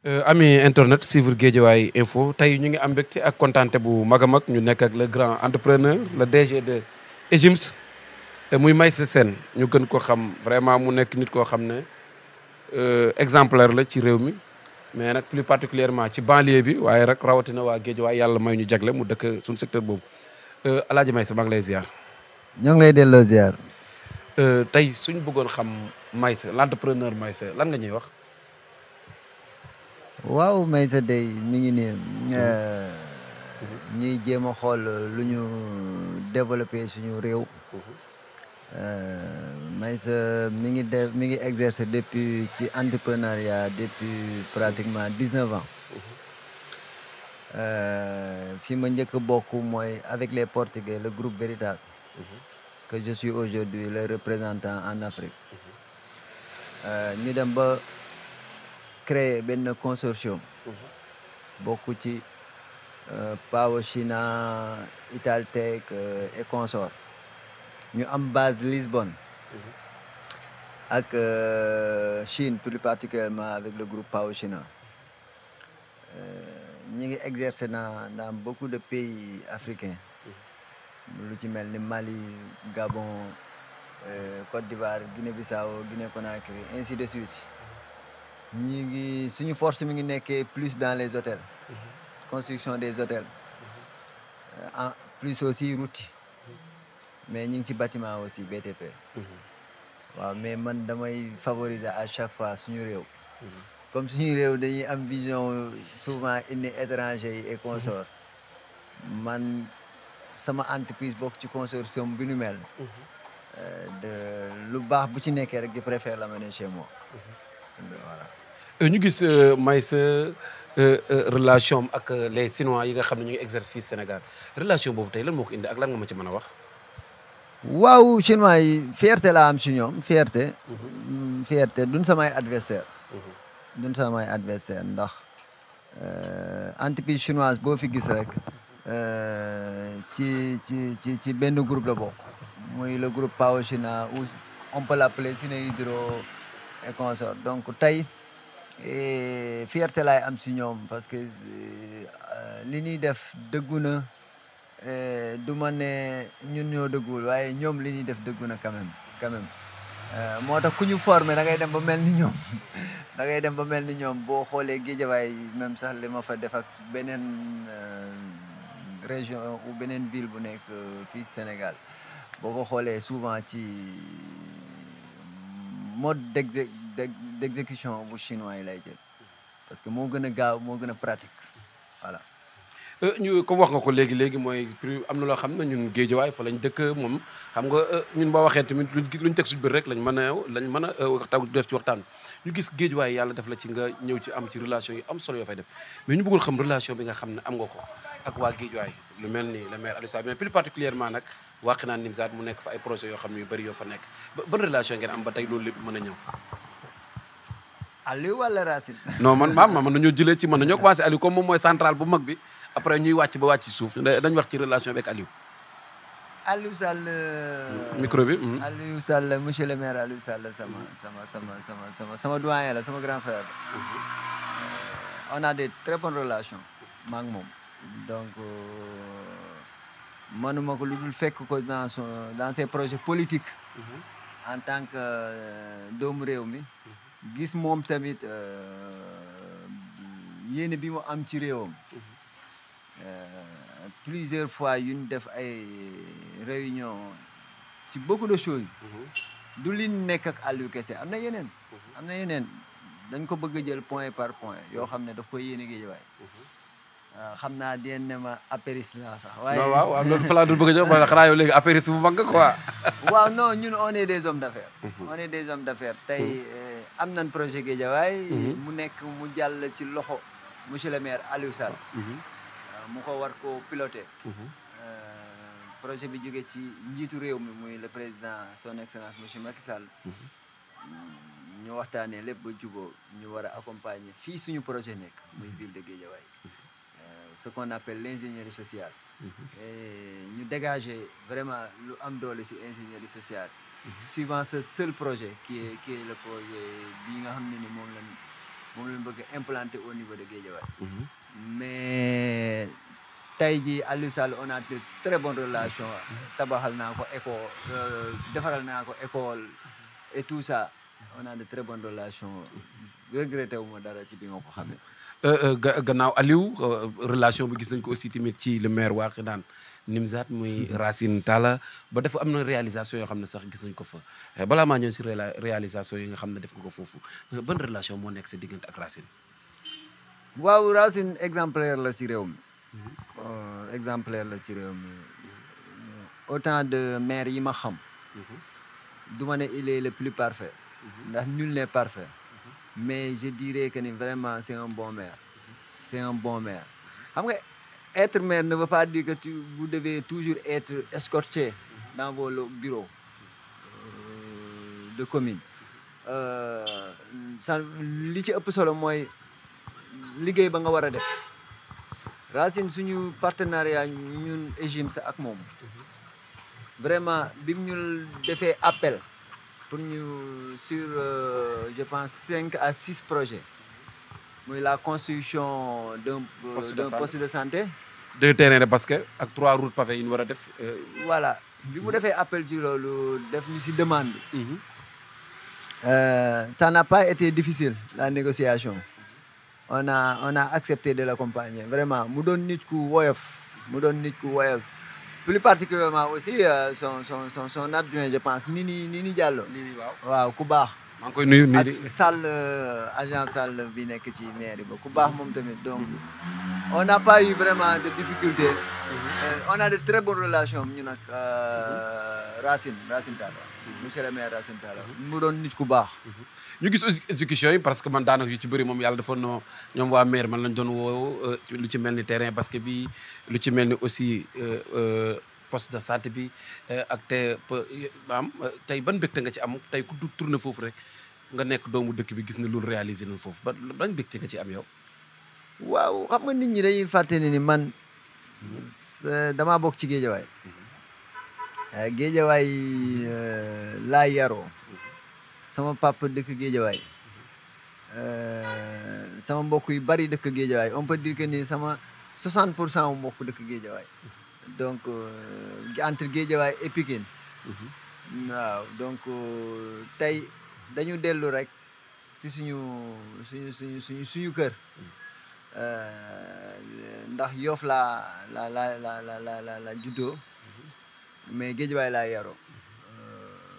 ami internet suivre Guédiawaye info tey ñu ngi am mbégte ak kontaante bu mag a mag ñu nekk ak le grand entrepreneur le DG de EGIMS muy Meissa Sène ñu gën ko xam vraiment mu nekk nit koo xam ne exemplaire la ci réew mi mais nag plus particulièrement ci banlieue bi waaye rek rawatina waa Guédiawaye yàlla may ñu jagle mu dëkk suñu secteur boobu Alaaji Meissa maa ngi lay ziar. ñoo ngi lay delloo ziar. tey suñ bëggoon xam Meissa l'entrepreneur Meissa lan nga ñuy wax. waaw Meissa day mi ngi nii ñuy jéem a xool lu ñu développé suñu réew. Meissa mi ngi exercer depuis ci entrepreneuriat depuis pratiquement 19 ans. fi ma njëkk a bokk mooy avec les Portugais le groupe Veritas. que je suis aujourd'hui le représentant en Afrique. ñu dem ba créer benn consortium. bokk ci Power China Italtech et consorts. ñu am base Lisbonne. ak Chine plus particulièrement avec le groupe Power China. ñi ngi exercer dans beaucoup de pays africains. lu ci mel ni Mali Gabon Côte d'Ivoire Guinée-Bissau Guinée-Conakry ainsi de suite. ñi ngi suñu force mi ngi nekkee plus dans les hôtels. construction des hôtels. en plus aussi route. mais ñi ngi ci bâtiment aussi BTP. waaw mais man damay favoriser à chaque fois suñu réew. comme suñu réew dañuy am vision souvent indi étranger yi et consorts. man sama entreprise bokk ci consortium bi nu mel. de lu baax bu ci nekkee rek je préfère l'amener chez moi. voilà. ñu gis Meissa relation ak les Chinois yi nga xam ne ñu ngi exercer fii Sénégal relation boobu tey lan moo ko indi ak lan nga ma ci mën a wax. waaw chinois yi fierté la am si ñoom fierté. fierté duñ samay adversaire duñ samay adversaire ndax entreprise chinoise boo fi gis rek ci benn groupe la bokk. muy le groupe Power China ou on peut l'appeler Sénéhydro et consorts donc tey fierté laay am si ñoom parce que li ñuy def dëggu na. du ma ne ñun ñoo dëggul waaye ñoom li ñuy def dëggu na quand même moo tax ku ñu formé da ngay dem ba mel ni ñoom da ngay dem ba mel ni ñoom boo xoolee Guédiawaye même sax li ma fa def ak beneen région ou beneen ville bu nekk fii Sénégal boo ko xoolee souvent ci mode d'exécution bu chinois yi lay jël parce que moo gën a gaaw moo gën a pratique voilà. ñu comme wax nga ko léegi mooy am na loo xam ne ñun Guédiawaye fa lañ dëkk moom xam nga ñun boo waxee tamit luñ teg suñu biir rek lañ mën a def ci waxtaan ñu gis Guédiawaye yàlla def la ci nga ñëw ci am ci relation yi am solo yoo fay def mais ñu bëggul xam relation bi nga xam ne am nga ko ak waa Guédiawaye lu mel ni le maire Aliou Sall mais plus particulièrement nag Wakhinane Nimzatt mu nekk fa ay projets yoo xam ne yu bëri yoo fa nekk ban relation ngeen am ba tey loolu lépp mën a ñëw. Aliou wala Racine. non man mën nañoo jëlee ci mën nañoo commencé Aliou comme moom mooy central bu mag bi après ñuy wàcc ba wàcc ci suuf dañ wax ci relation avec Aliou. Aliou Sall. micro bi. Aliou Sall monsieur le maire Aliou Sall sama doyen la sama grand frère. on a des très bonnes relations maa ngi moom donc manuma ko lu dul fekk ko dans ses projets politiques. en tant que doomu réew mi. gis moom tamit yéene bi mu am ci réewam. plusieurs fois yu ñu def ay réunion ci beaucoup de choses. du li nekk ak Aliou kese am na yeneen dañ ko bëgg a jël point par point yoo xam ne daf koy yéene Guédiawaye. xam naa di ne ma apéris la sax. waaye waaw loolu fa laa dul bëgg a jox wala xanaa yow léegi apéris bu mag nga quoi. waaw non ñun on est des hommes d'affaires. on est des hommes d'affaires tey am nañ projet Guédiawaye. mu nekk mu jàll ci loxo monsieur le maire Aliou Sall. mu ko war ko piloter. projet bi jóge ci njiitu réew mi muy le président son excellence monsieur Macky Sall. ñu waxtaanee lépp ba jubóo ñu war a accompagner fii suñu projet nekk. muy ville de Guédiawaye. ce qu'on appelle l'ingénierie sociale. et ñu dégager vraiment lu am doole ci ingénierie sociale. suivant ce seul projet qui est le projet bii nga xam ne ni moom lañ moom lañ bëgg implanter au niveau de Guédiawaye. mais tey jii Aliou Sall on a de très bonnes relations. tabaxal naa ko école defaral naa ko école et tout ça on a de très bonnes relations regretté wu ma dara ci bi nga ko xamee. gannaaw Aliou relation bi gis nañ ko aussi tamit ci le maire Wakhinane Nimzatt muy Racine Talla ba dafa am na réalisation yoo xam ne sax gis nañ ko fa balaa maa ñëw si réalisation yi nga xam ne def nga ko foofu ban relation moo nekk sa diggante ak Racine. waaw Racine exemplaire la ci réew mi. exemplaire la ci réew mi autant de maire yi ma xam. du ma ne il est le plus parfait. ndax nul n'est parfait. mais je dirais que ni vraiment c'est un bon maire. c'est un bon maire. xam nga être maire ne veut pas dire que vous devez toujours être escorté dans vos bureaux de commune. ça li ci ëpp solo mooy liggéey ba nga war a def. Racine suñu partenariat ñun EGIMS ak moom vraiment bi mu ñu defee appel pour ñu sur je pense 5 à 6 projets muy la construction d'un poste de santé. 2 terrains de basket ak 3 routes pavées yi ñu war a def. voilà bi mu defee appel ci loolu def ñu si demande. ça n'a pas été difficile la négociation. on a accepté de l'accompagner vraiment mu doon nit ku woyof plus particulièrement aussi son adjoint je pense Nini Diallo. waaw ku baax. maa ngi koy nuyu ak Sall agent Sall bi nekk ci mairie ba ku baax moom tamit donc on n'a pas eu vraiment de difficulté. on a de très bonnes relations ñun ak Racine Talla. monsieur le maire Racine Talla mu doon nit ku baax. ñu gis exécution yi parce que man daanaka yu ci bëri moom yàlla dafa no ñoom waa maire man lañ doon woo lu ci mel ni terrain basket bi lu ci mel ni aussi poste de santé bi ak tey ban mbégte nga ci am tey ku du tourné foofu rek nga nekk doomu dëkk bi gis ne loolu réalisé nañ foofu ban mbégte nga ci am yow. waaw xam nga nit ñi dañuy fàtte ni man damaa bokk ci Guédiawaye. Guédiawaye laa yaroo. sama papa dëkk Guédiawaye sama mbokk yu bari dëkk Guédiawaye on peut dire que ni sama 60% wu mbokk dëkk Guédiawaye donc entre Guédiawaye et Pikine. waaw donc tey dañu dellu rek si suñu kër ndax Yoff la juddoo mais Guédiawaye laa yaroo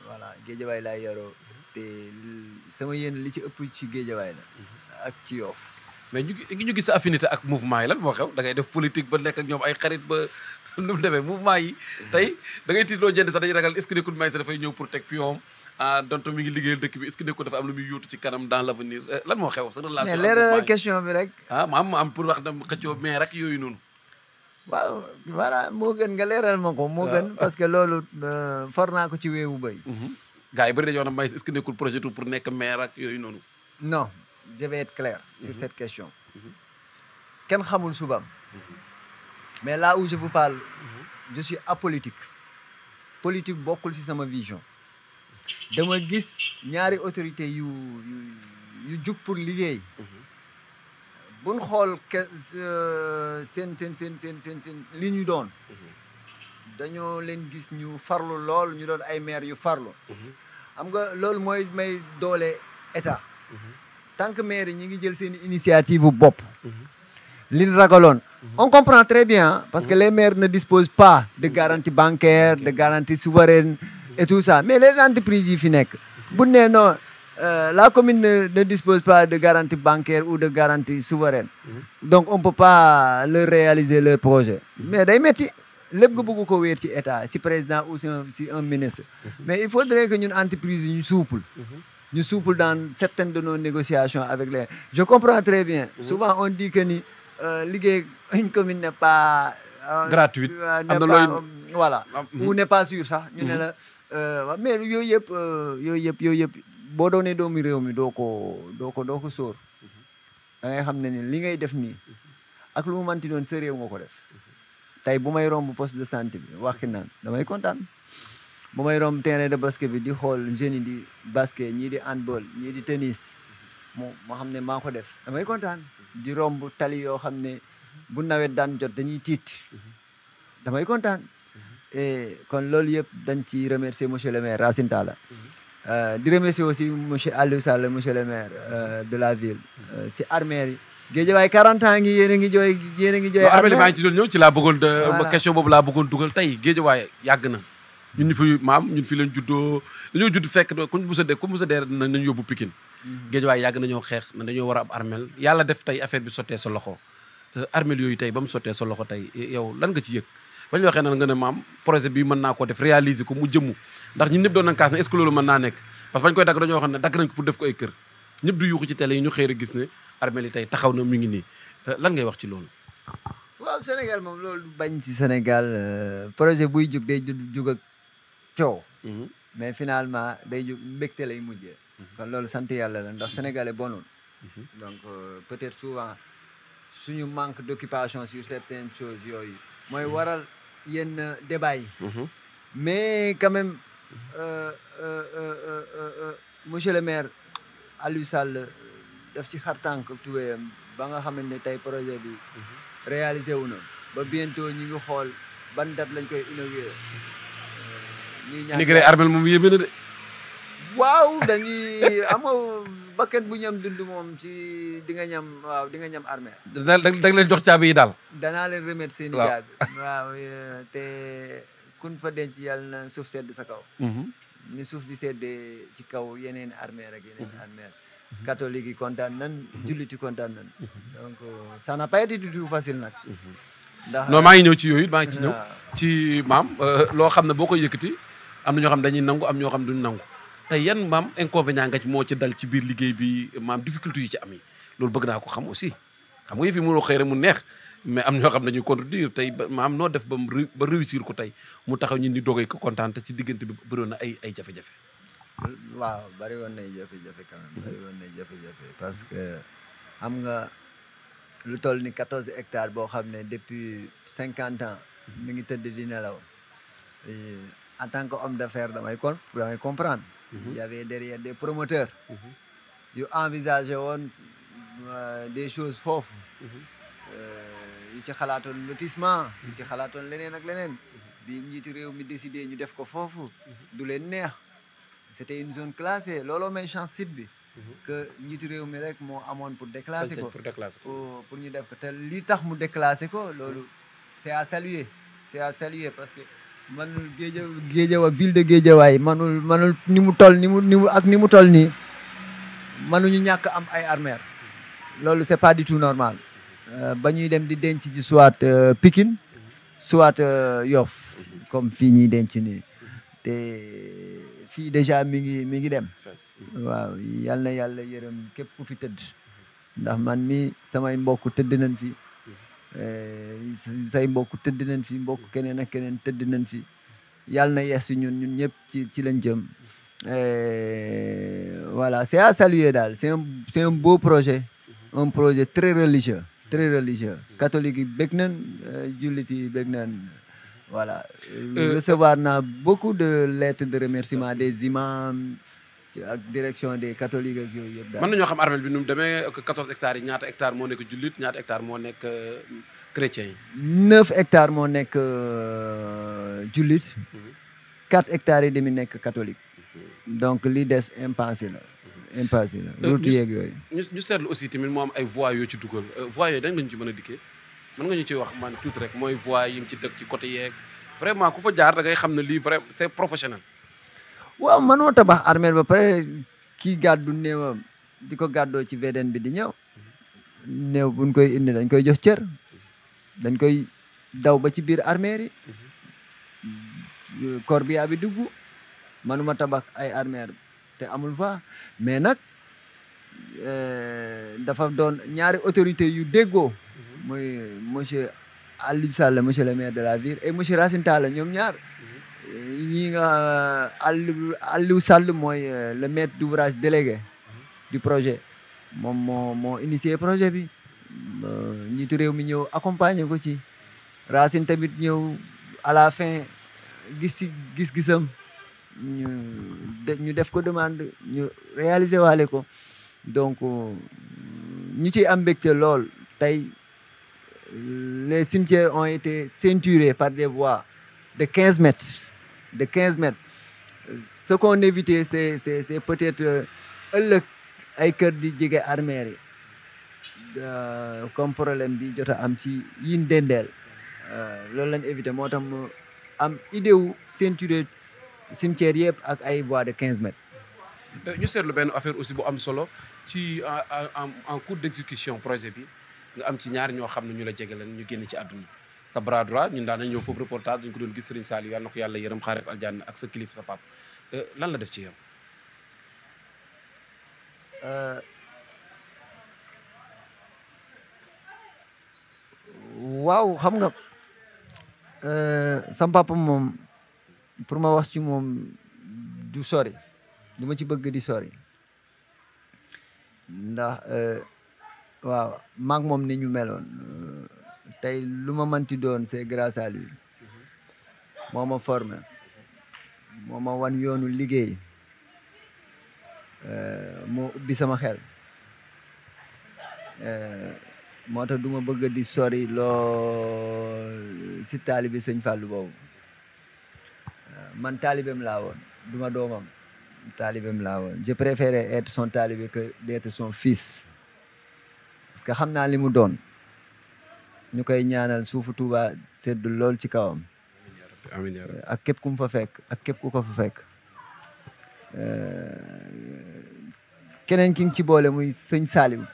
voilà Guédiawaye laa yaroo. te sama yéen li ci ëpp ci Guédiawaye la ak ci Yoff. mais ñu gis sa affinité ak mouvement yi lan moo xew da ngay def politique ba nekk ak ñoom ay xarit ba nu mu demee mouvement yi tey da ngay tiitloo jënd sax dañuy ragal est-ce que nekkul may sa dafay ñëw pour teg pion donte mi ngi liggéeyal dëkk bi est-ce que nekkul dafa am lu muy yóotu ci kanam dans l'avenir lan moo xew sa relation. mais leeral question bi rek. ma am pour wax dam xëccoo mais rek yooyu noonu. waaw voilà moo gën nga leeral ma ko. moo gën parce que loolu for naa ko ci weewu bay. gars yi bëri dañoo wax ne Maïs est-ce que nekkul projet tout pour nekk maire ak yooyu noonu. non je vais être clair sur cette question. kenn xamul subam. mais là où je vous parle. je suis apolitique. politique bokkul ci sama vision. dama gis ñaari autorité yu jug pour liggéey. buñ xool seen li ñu doon. dañoo leen gis ñu farlu lool ñu doon ay maire yu farlu. xam nga loolu mooy may doole état. tant que maire yi ñi ngi jël seen initiative bopp. liñ ragaloon. on comprend très bien parce que les maires ne disposent pas de garantie bancaire de garantie souveraine et tout ça mais les entreprises yi fi nekk. bu ne non la commune ne dispose pas de garantie bancaire ou de garantie souveraine. donc on peut pas leur réaliser leur projet. mais day metti lépp nga bëgg ko wéer ci état ci président ou si un ministre. mais il faudrait que ñun entreprise yi ñu souple. ñu souple dans certaines de nos négociations avec les. je comprends très bien. souvent on dit que ni liggéey une commune n'est pas. gratuite am na looy voilà. ou n'est pas sûr sax ñu ne la. mais yooyu yëpp boo doonee doomu réew mi doo ko sóor. da ngay xam ne ni li ngay def nii. ak lu mu manti doon sa réew nga ko def. tey bu may romb poste de santé bi Wakhinane damay kontaan bu may romb terrain de basket bi di xool jeunes yi di basket ñii di handball ñii di tennis moo xam ne maa ko def damay kontaan di romb tali yoo xam ne bu nawet daan jot dañuy tiit damay kontaan et kon loolu yëpp dañ ci remercier monsieur le maire Racine Talla di remercier aussi monsieur Aliou Sall monsieur le maire de la ville ci armère yi Guédiawaye 40 ans ngi yéen a ngi jooy armée maa ngi ci doon ñëw ci laa bëggoon question boobu laa bëggoon dugal tey Guédiawaye yàgg na ñun ñu fi maam ñun fi leen juddoo dañoo judd fekk ku musa dee nañu yóbbu Pikine Guédiawaye yàgg nañoo xeex na dañoo war a am armel yàlla def tey affaire bi sottee sa loxo armel yooyu tey ba mu sottee sa loxo tey yow lan nga ci yëg bañ waxee na nga ne maam projet bi mën naa koo def réaliser ko mu jëmmu ndax ñun ñëpp doon nañ kaas ne est-ce que loolu mën naa nekk parce que bañ koy dagg dañoo xam ne dagg nañ ko pour def ko ay kër ñëpp du yuuxu ci télé yi ñu xëy rek gis ne armel yi tey taxaw na mu ngi nii lan ngay wax ci loolu waaw Sénégal moom loolu bañ ci Sénégal projet buy jug day jug ak coow mais finalement day jug mbégte lay mujjee kon loolu sant yàlla la ndax sénégalais bonul donc peut-être souvent suñu manque d'occupation sur certaines choses yooyu mooy waral yenn débat yi mais quand même monsieur le maire Aliou Sall daf ci xar tànk tuwéyam ba nga xamante ne tey projet bi réalisé wu na ba bientôt ñu ngi xool ban date lañ koy inauguré ñuy ñaan inauguré armel moom yéeme na de waaw dañuy amoo bakkan bu ñam dund moom ci di nga ñam waaw di nga ñam armée da leen jox caabi yi daal danaa leen remettre seen i caabi waaw te kun fa denc yàlla na suuf sedd sa kaw ni suuf bi seddee ci kaw yeneen armée rek yeneen armée catholique yi kontaan nan jullit yi kontaan nan donc ça n'a pas été du tout facile nag ndax non maa ngi ñëw ci yooyu maa ngi ci ñëw ci maam loo xam ne boo koy yëkkati am na ñoo xam dañuy nangu am ñoo xam duñ nangu tey yan maam inconvénient nga ci moo ci dal ci biir liggéey bi maam difficulté yi ci am yi loolu bëgg naa ko xam aussi xam nga yëf yi mënoo xëy rek mu neex mais am ñoo xam dañuy contredire tey maam noo def ba réussir ko tey mu taxaw ñun di dogay ko kontaan te ci diggante bi bëroon na ay jafe-jafe waaw bari woon nay jafe-jafe quand même bari woon nay jafe-jafe parce que xam nga lu toll ni 14 hectares boo xam ne depuis 50 ans mi ngi tëdd di nelaw en tant que homme d'affaires damay comprendre il y avait derrière des promoteurs yu envisagé woon des choses foofu yu ci xalaatoon lotissement yu ci xalaatoon leneen ak leneen bi njiitu réew mi décidé ñu def ko foofu du leen neex c'était une zone classée looloo may chance site bi que njiitu réew mi rek moo amoon pour déclasser ko pour ñu def ko te li tax mu déclasser ko loolu c'est à saluer parce que manul Guédiawaye ville de Guédiawaye manul ni mu toll ni mu toll nii manuñu ñàkk am ay armères loolu c'est pas du tout normal ba ñuy dem di denc ci soit Pikine soit Yoff comme fii ñuy denc nii te fii déjà mi ngi dem waaw yal na yàlla yërëm képp ku fi tëdd ndax man mi samay mbokk tëdd nañ fi say mbokk tëdd nañ fi mbokk keneen ak keneen tëdd nañ fi yàlla na yees ñun ñëpp ci lañ jëm voilà c'est à saluer daal c'est un beau projet un projet très religieux catholique yi bëgg nañ jullit yi bëgg nañ voilà recevoir naa beaucoup de lettres de remerciement des imams ak direction des catholiques ak yooyu yëpp daal. mën nañoo xam armel bi nu mu demee 14 hectares yi ñaata hectares moo nekk jullit ñaata hectares moo nekk chrétien yi. 9 hectares moo nekk jullit. 4 hectares yi demi nekk catholique. donc li des impassé la. route yeeg yooyu. ñu seetlu aussi tamit moo am ay voies yoo ci dugal voies yooyu dañ lañu ci mën a dikkee mën nga ñu ci wax man tuuti rek mooy voies yi nga ci dëkk ci côté yeeg vraiment ku fa jaar da ngay xam ne lii vraiment c'est professionnel. waaw mënoo tabax armeel ba pare kii gàddu néewam di ko gàddoo ci VDN bi di ñëw néew buñ koy indi dañ koy jox cër dañ koy daw ba ci biir armeel yi corbillard bi dugg mënuma tabax ay armeel te amul fa mais nag dafa doon ñaari autorités yu déggoo mooy monsieur Aliou Sall monsieur le maire de la ville et monsieur Racine Talla ñoom ñaar ñi nga Aliou Sall mooy le maître d'ouvrage délégué du projet moom moo initié projet bi njiitu réew mi ñëw accompagner ko ci Racine tamit ñëw à la fin gis-gisam ñu def ko demande ñu réaliser waale ko donc ñu ciy am mbégte lool tey les cimetières ont été ceinturés par des voies de 15 mètres de 15 mètres ce qu'on évitait c'est peut-être ëllëg ay kër di jege armères yi comme problème bi jot a am ci yin dendeel loolu lañ éviter moo tax mu am idée wu ceinturer cimetière yëpp ak ay voies de 15 mètres. ñu seetlu benn affaire aussi bu am solo ci en cours d'exécution projet bi nga am ci ñaar ñoo xam ne ñu la jege leen ñu génn ci àdduna sa bras droit ñun daan nañ ñëw foofu reportage dañ ko doon gis Serigne Saliou yàlla na ko yàlla yërëm xaare aljanna ak sa kilif sa pap lan la def ci yow. waaw xam nga sam papa moom pour ma wax ci moom du sori du ma ci bëgg di sori ndax waaw maag moom ni ñu meloon tey lu ma manti doon c'est grâce à lui moo ma formé moo ma wan yoonu liggéey moo ubbi sama xel moo tax du ma bëgg di sori lool si taalibi sëñ Fallou boobu man taalibeem laa woon du ma doomam taalibeem laa woon je préférais être son talibé que d'être son fils parce que xam naa li mu doon ñu koy ñaanal suufu Tuuba sedd lool ci kawam ak képp ku mu fa fekk ak képp ku ko fa fekk keneen ki nga ci boole muy sëñ Saliou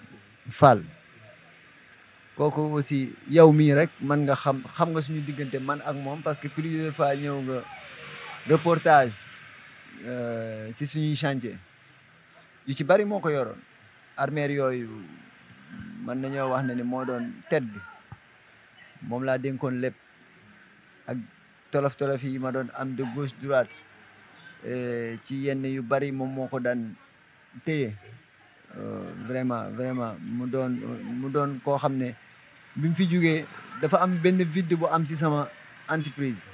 Fall kooku aussi yow mii rek man nga xam nga suñu diggante man ak moom parce que plusieurs fois ñëw nga reportage si suñuy chantier yu ci bari moo ko yoroon armère yooyu man nañoo wax ne ni moo doon tête bi moom laa dénkoon lépp ak tolof-tolof yi ma doon am de gauche droite ci yenn yu bari moom moo ko daan téye vraiment mu doon koo xam ne bi mu fi jógee dafa am benn vide bu am ci sama entreprise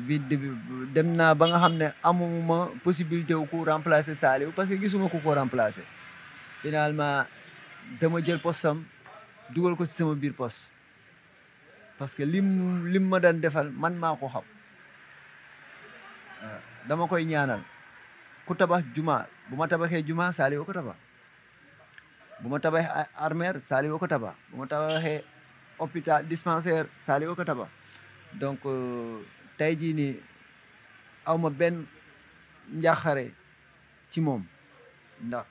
vide bi dem naa ba nga xam ne amuma possibilité wu ku remplacer Saliou parce que gisuma ku ko remplacer finalement dama jël postam dugal ko ci sama biir poste parce que lim ma daan defal man maa ko xam dama koy ñaanal ku tabax juma bu ma tabaxee juma Saliou ko tabax bu ma tabaxee armère Saliou ko tabax bu ma tabaxee hôpital dispensaire Saliou ko tabax donc tey jii nii aw ma benn njaaxare ci moom ndax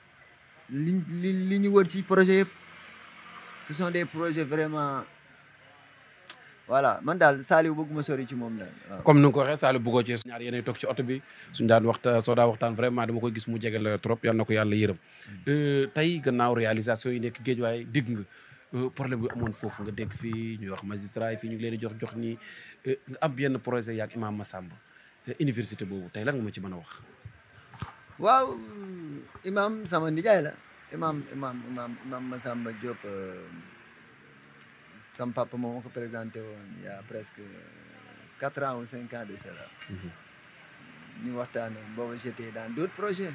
li ñu wër ci projet yëpp ce sont des projets vraiment voilà man daal Saliou bëgguma sori ci moom daal waaw. comme ni nga ko waxee Saliou bëggoo ci ñaar yéenay toog ci oto bi suñu daan waxtaan vraiment dama koy gis mu jege la trop yal na ko yàlla yërëm tey gannaaw réalisation yi nekk Guédiawaye dégg nga problème bi amoon foofu nga dégg fii ñuy wax magistrat yi fii ñu ngi leen di jox nii nga am yenn projet yaak Imam Massamba université boobu tey lan nga ma ci mën a wax. waaw imam sama nijaay la imam Massamba Diop sam papa moom moo ko présenté woon il y a presque 4 ans ou 5 ans de cela ñu waxtaan boobu j'étais dans d'autres projets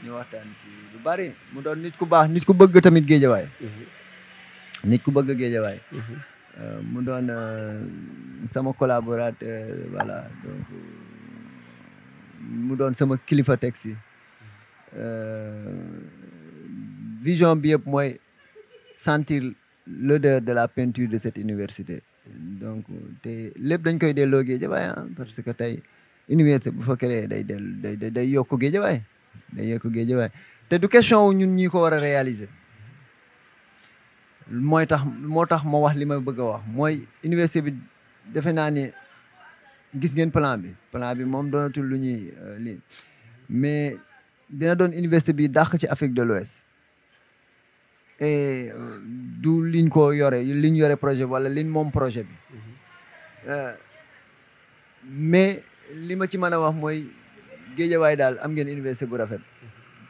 ñu waxtaan ci lu bari mu doon nit ku baax nit ku bëgg tamit Guédiawaye nit ku bëgg Guédiawaye mu doon sama collaborateur voilà donc mu doon sama kilifa teg si vision bi yëpp mooy sentir l'odeur de la peinture de cette université donc te lépp dañ koy delloo Guédiawaye parce que tey université bu fa créé day yokk Guédiawaye te du question wu ñun ñi ko war a réaliser moo tax ma wax li ma bëgg a wax mooy université bi defe naa ne gis ngeen plan bi moom doonatul lu ñuy lii mais dina doon université bi dàq ci Afrique de l'Ouest et du liñ yore projet wala liñ moom projet bi mais li ma ci mën a wax mooy Guédiawaye daal am ngeen université bu rafet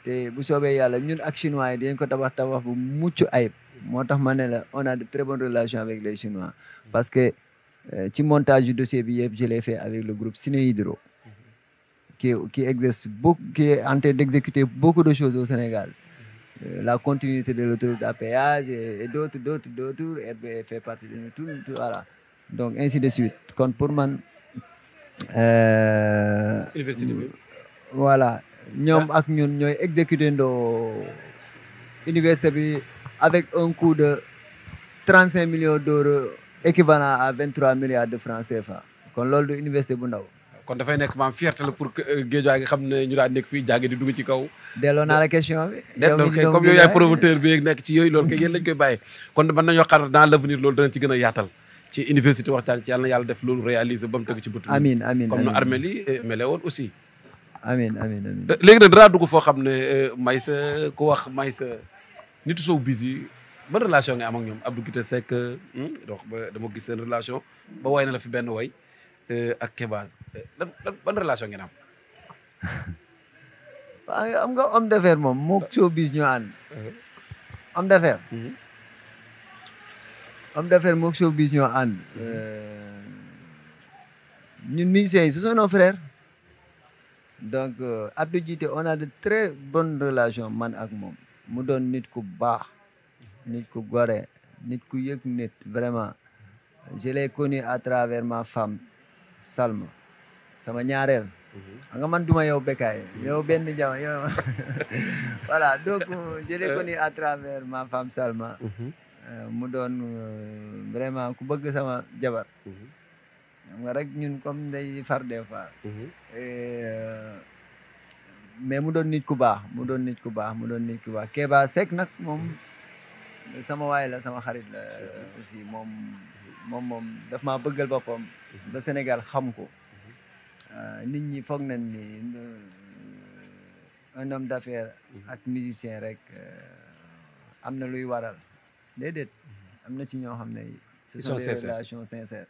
te bu soobee yàlla ñun ak chinois yi dinañ ko tabax bu mucc ayib moo tax ma ne la on a de très bonnes relations avec les chinois parce que ci montage du dossier bi yëpp je l'ai fait avec le groupe Ciné Hydro qui exerce beaucoup, qui est en train d'exécuter beaucoup de choses au Sénégal. La continuité de l'autoroute à péage et d'autres, RB fait partie de nous, tout, voilà. Donc, ainsi de suite. Quand pour man, université bi voilà, ñoom ak ñun ñooy exécuter ndoo université bi avec un coût de 35 millions d'euros équivalent à 23 milliards de francs CFA. kon loolu du université bu ndaw. kon dafay nekk maam fierté la pour Guédiawaye nga xam ne ñu daan nekk fii jàngi di dugg ci kaw. delloo naa la question bi. yow kay comme yow yaay promoteur bi nekk ci yooyu loolu kay yéen lañ koy bàyyee. kon mën nañoo xaar dans l'avenir loolu dana ci gën a yaatal ci université waxtaan ci yàlla na yàlla def loolu réaliser ba mu tëgg ci bëtu. amiin amiin comme nu armée li mele woon aussi. amiin amiin amiin. léegi nag danaa dugg foo xam ne Maïssa ku wax Maïssa nitu showbiz yi ban relation nga am ak ñoom Abdou Guité Seck donc dama gis seen relation ba way na la fi benn way ak Keba ban relation ngeen am. waaw am nga homme d'affaires moom moog showbiz ñoo ànd. homme d'affaires. homme d'affaires moog showbiz ñoo ànd. ñun musiciens yi ce sont nos frères. donc Abdou Guité on a de très bonnes relations man ak moom mu doon nit ku baax nit ku gore nit ku yëg nit vraiment je l'ai connu à travers ma femme Salma sama ñaareel xam nga man duma yow Bécaye yow benn jaw yow voilà donc je l'ai connu à travers ma femme Salma mu doon vraiment ku bëgg sama jabar xam nga rek ñun comme day far des fois mais mu doon nit ku baax mu doon nit ku baax mu doon nit ku baax Keba Seck nag moom sama waay la sama xarit la aussi moom daf maa bëggal boppam ba Sénégal xam ko nit ñi foog nañ ni un homme d'affaires ak musicien rek am na luy waral déedéet am na si ñoo xam ne ce sont des relations sincères.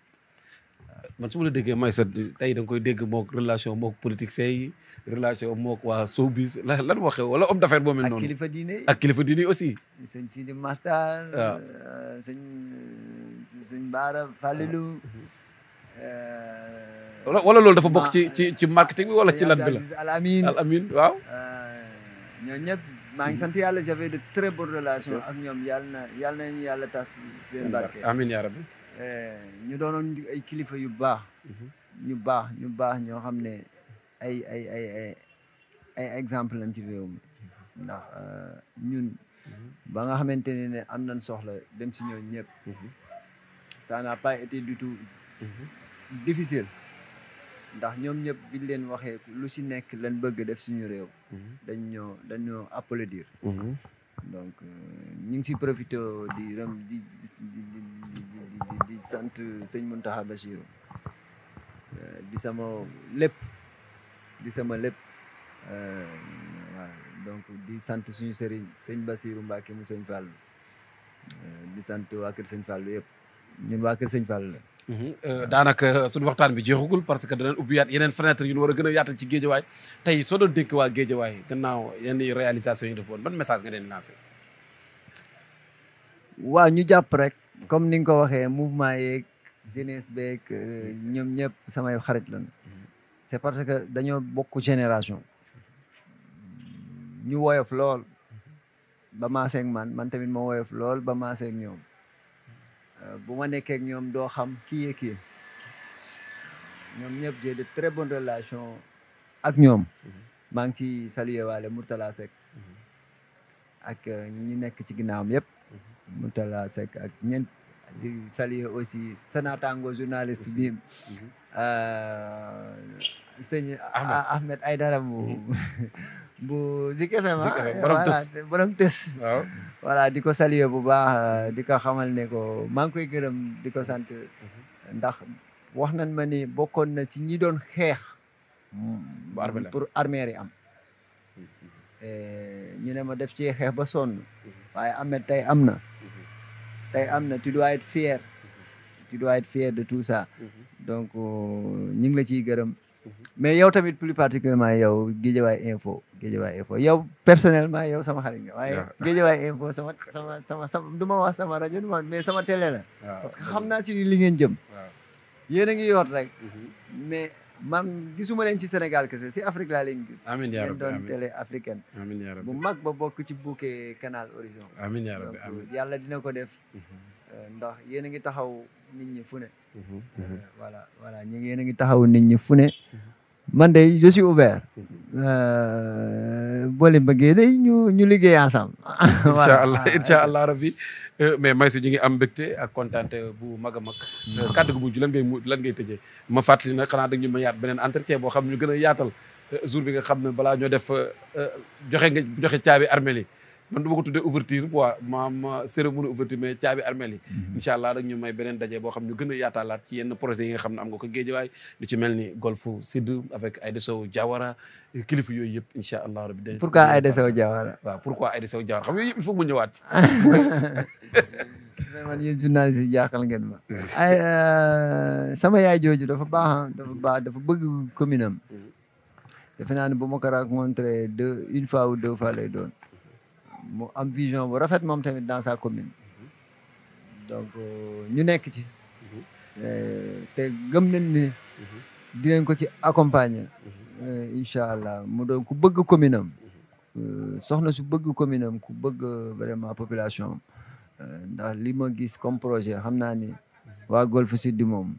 man su ma la déggee Maïssa tey da nga koy dégg mook relation mook politiciens yi relation mook waa showbiz lan moo xew wala homme d'affaires boo mel noonu. ak kilifa diine yi ak kilifa diine yi aussi. sëñ Sidi Maxtaar. waaw sëñ Baara Falilou. wala loolu dafa bokk ci marketing bi wala ci lan bi la. Al Amin Al Amin waaw. ñooñu ñëpp maa ngi sant yàlla j'avais de très bonnes relations ak ñoom yàlla nañu yàlla tas seen barke. amiin yaa rabbi. ñu doonoon ay kilifa yu baax ñu baax ñoo xam ne ay exemple lañ ci réew mi ndax ñun ba nga xamante ne am nañ soxla dem si ñooñu ñëpp ça n'a pas été du tout difficile ndax ñoom ñëpp biñ leen waxee lu si nekk lañ bëgg def suñu réew dañoo applaudir donc ñu ngi si profité di sant sëñ Mountakha Bachirou di sama lépp waaw donc di sant suñu sëriñ sëñ Bassirou Mbacké mu sëñ Fall di sant waa kër sëñ Fall yëpp ñun waa kër sëñ Fall la. daanaka suñu waxtaan bi jeexagul parce que danañ ubbiwaat yeneen fenêtre yu ñu war a gën a yaatal ci Guédiawaye tey soo doon dénk waa Guédiawaye gannaaw yenn réalisation yi defoon ban message nga leen lancé. waaw ñu jàpp rek comme ni nga ko waxee mouvement yeeg jeunesse beeg ñoom ñëpp samay xarit lañ c'est parce que dañoo bokk génération ñu woyof lool ba maaseeg man tamit ma woyof lool ba maaseeg ñoom bu ma nekkee ak ñoom doo xam kii ñoom ñëpp j'ai de très bonnes relations ak ñoom maa ngi ci saluer waale Mourtala Seck ak ñi nekk ci ginnaawam yëpp Mourtala Seck ak ñeent di saluer aussi sa naataango journaliste bi sëñ Ahmed Aïdara bu Zik FM borom tës voilà di ko saluer bu baax di ko xamal ne ko maa ngi koy gërëm di ko sant ndax wax nañ ma ni bokkoon na ci ñi doon xeex pour armée yi am ñu ne ma def ci xeex ba sonn waaye Ahmed tey am na tu dois être fier de tout ça donc ñu ngi la ciy gërëm mais yow tamit plus particulièrement yow Guédiawaye Info yow personnellement yow sama xarit nga waaye Guédiawaye Info sama du ma wax sama rajo mais sama télé la parce que xam naa ci li ngeen jëm yéen a ngi yoot rek mais man gisuma leen ci Sénégal kese si Afrique laa leen gis. amiin yaa ngeen rabbi doon amiin télé africaine. amiin yaa rabbi bu mag ba bokk ci bouquet Canal Horizon. amiin yaa rabbi donc amiin. yàlla dina ko def. ndax yéen a ngi taxaw nit ñi fu ne. voilà voilà yéen a ngi taxaw nit ñi fu ne. man de je suis ouvert. boo leen bëggee de ñu liggéey ensemble. incha allah incha allah rabbi. mais Maysa ñu ngi am mbégte ak kontaante bu mag a mag. kàddu gu mujj lan ngay tëjee. ma fàttali nag xanaa dañu ma yaat beneen entretien boo xam ne ñu gën a yaatal jour bi nga xam ne balaa ñoo def joxe caabi armeel yi man du ma ko tuddee ouverture quoi maam cérémonie ouverture mais caabi armeel yi. incha allah dañ ñu may beneen daje boo xam ñu gën a yaatalaat ci yenn projet yi nga xam ne am nga ko Guédiawaye lu ci mel ni Golf Sud avec Aïda Sow Diawara kilifa yooyu yëpp incha allah rabbi. pourquoi Aïda Sow Diawara. waaw pourquoi Aïda Sow Diawara xam nga yëpp il faut mu ñëwaat ci. mais man yéen journaliste yi jaaxal ngeen ma. ay sama yaay jooju dafa baax dafa bëgg commune am. defe naa ne bu ma ko rencontré une fois ou deux fois lay doon. mu am vision bu rafet moom tamit dans sa commune. donc ñu nekk ci. te gëm nañ ni. dinañ ko ci accompagner. incha allah mu doon ku bëgg commune am. soxna su bëgg commune am ku bëgg vraiment population am. ndax li ma gis comme projet xam naa ni waa Golf Sud moom.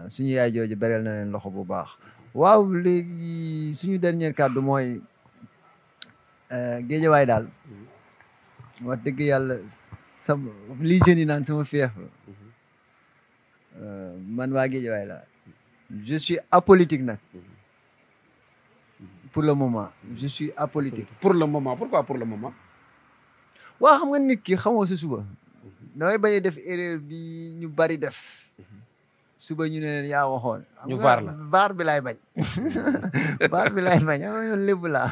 suñu yaay jooju bereel na leen loxo bu baax. waaw léegi suñu dernier kàddu mooy. Guédiawaye daal wax dëgg yàlla sama li jeunes yi naan sama fief man waa Guédiawaye la je suis apolitique nag pour le moment je suis apolitique. pour le moment pourquoi pour le moment. waaw xam nga nit ki xamoo sa suba damay bañ a def erreur bi ñu bari def suba ñu ne leen yaa waxoon. ñu vaar la vaar bi laay bañ. vaar bi laay bañ xam nga ñun lépp laa.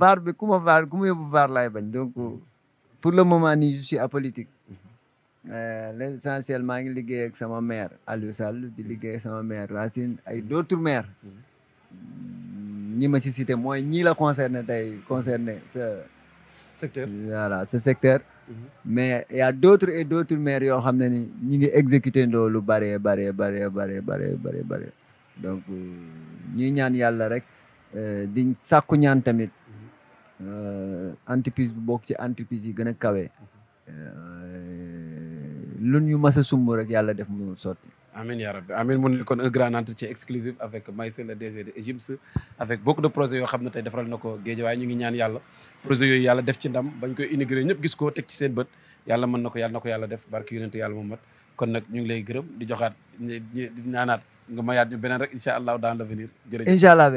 vaar bi ku ma yóbbu vaar laay bañ donc pour le moment nii je suis apolitique. L'essentiel maa ngi liggéey ak sama maire Aliou Sall di liggéey ak sama maire Racine ay d'autres maires. ñi ma ci cité mooy ñii la concerné sa secteur voilà ce secteur. mais y a d'autres et d'autres maires yoo xam ne ni ñi ngi exécuté ndoo lu bare donc ñuy ñaan yàlla rek di sàkku ñaan tamit entreprise bu bokk ci entreprise yi gën a kawe lu ñu mas a sumb rek yàlla def mu sotti. amiin yaa rabbi amiin mu nekkoon un grand entretien exclusif avec Maysa le DG de EGIMS avec beaucoup de projets yoo xam ne tey defaral na ko Guédiawaye ñu ngi ñaan yàlla projet yooyu yàlla def ci ndam bañ koy intégré ñëpp gis ko teg ci seen bët yàlla mën na ko yàlla def barki yonent yàlla moom mat kon nag ñu ngi lay gërëm di joxaat di ñaanaat nga mayaat ñu beneen rek incha allah dans l'avenir jërëjëf incha allah.